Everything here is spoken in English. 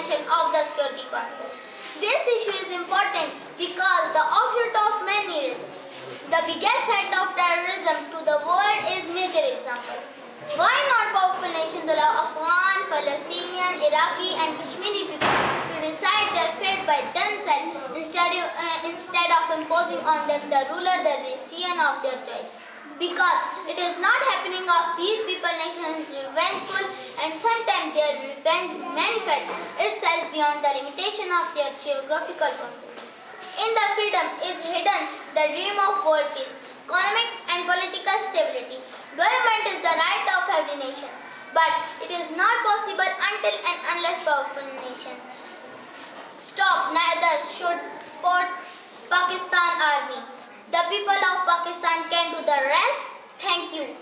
Convention of the Security Council. This issue is important because the offshoot of many risks. The biggest threat of terrorism to the world is major example. Why not powerful nations allow Afghan, Palestinian, Iraqi and Kashmiri people to decide their fate by themselves instead of imposing on them the ruler the decision of their choice? Because it is not happening of these people nations revengeful, and sometimes their revenge manifests itself beyond the limitation of their geographical boundaries. In the freedom is hidden the dream of world peace, economic and political stability. Development is the right of every nation, but it is not possible until and unless powerful nations stop. Neither should support Pakistan army. The people of Pakistan can do the rest. Thank you.